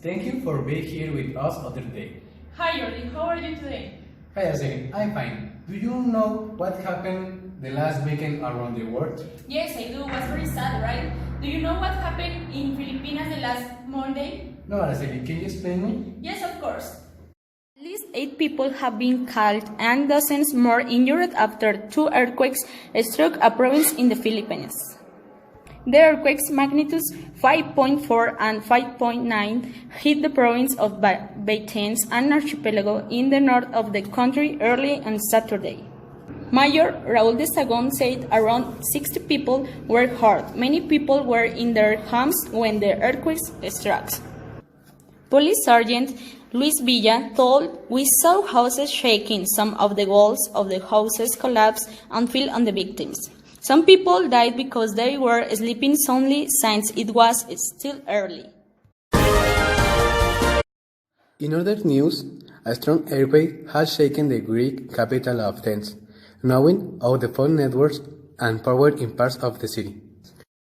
Thank you for being here with us other day. Hi Jordi, how are you today? Hi Azeri, I'm fine. Do you know what happened the last weekend around the world? Yes, I do. It was very sad, right? Do you know what happened in Filipinas the last Monday? No, Azeri, can you explain me? Yes, of course. At least 8 people have been killed and dozens more injured after 2 earthquakes struck a province in the Philippines. The earthquakes magnitudes 5.4 and 5.9 hit the province of Batanes, an archipelago in the north of the country, early on Saturday. Mayor Raúl de Sagón said around 60 people were hurt. Many people were in their homes when the earthquakes struck. Police Sergeant Luis Villa told, "We saw houses shaking, some of the walls of the houses collapsed and fell on the victims. Some people died because they were sleeping soundly since it was still early." In other news, a strong earthquake has shaken the Greek capital of Athens, knowing all the phone networks and power in parts of the city.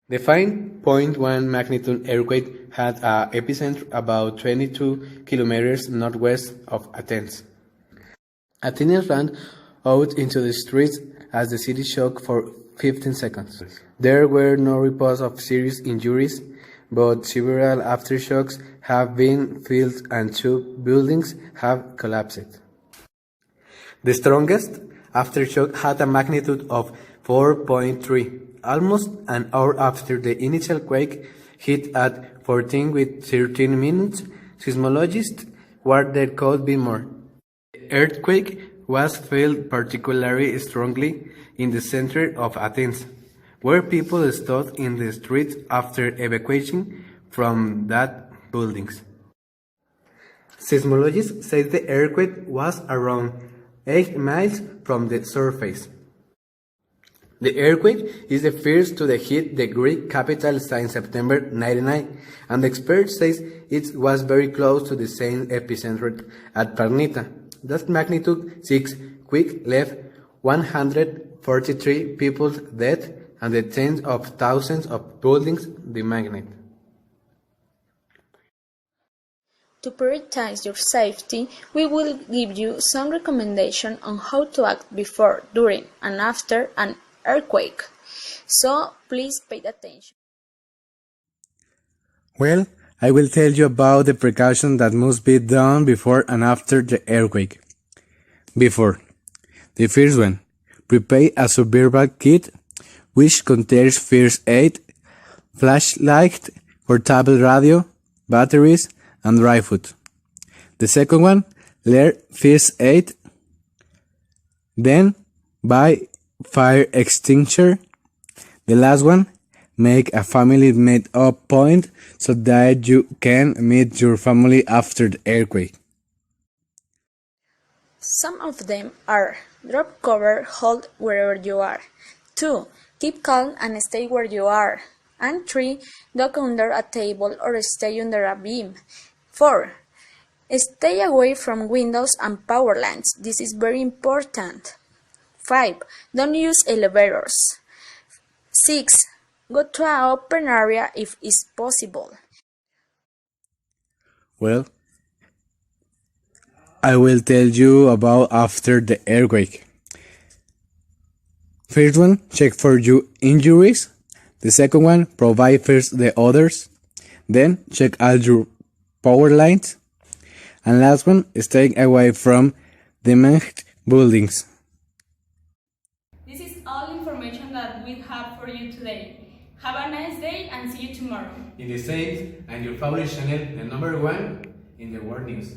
The 5.1 magnitude earthquake had an epicenter about 22 kilometers northwest of Athens. Athenians ran out into the streets as the city shook for 15 seconds. There were no reports of serious injuries, but several aftershocks have been felt and 2 buildings have collapsed. The strongest aftershock had a magnitude of 4.3, almost an hour after the initial quake hit at 14 with 13 minutes. Seismologists warned there could be more. The earthquake was felt particularly strongly in the center of Athens, where people stood in the streets after evacuation from that buildings. Seismologists say the earthquake was around 8 miles from the surface. The earthquake is the first to hit the Greek capital since September 99, and experts say it was very close to the same epicenter at Parnita. That magnitude 6 quake left 143 people dead and the tens of thousands of buildings damaged. To prioritize your safety, we will give you some recommendations on how to act before, during, and after an earthquake. So please pay attention. Well, I will tell you about the precautions that must be done before and after the earthquake. Before. The first one. Prepare a survival kit which contains first aid, flashlight, portable radio, batteries, and dry food. The second one. Learn first aid. Then buy fire extinguisher. The last one. Make a family meet-up point so that you can meet your family after the earthquake. Some of them are: drop cover, hold wherever you are. 2. Keep calm and stay where you are. And 3. Duck under a table or stay under a beam. 4. Stay away from windows and power lines. This is very important. 5. Don't use elevators. 6. Go to an open area if it's possible. Well, I will tell you about after the earthquake. First one, check for your injuries. The second one, provide first the others. Then check all your power lines. And last one, stay away from damaged buildings. This is all information that we have for you today. Have a nice day and see you tomorrow. In the same and your favorite channel, the #1 in the world news.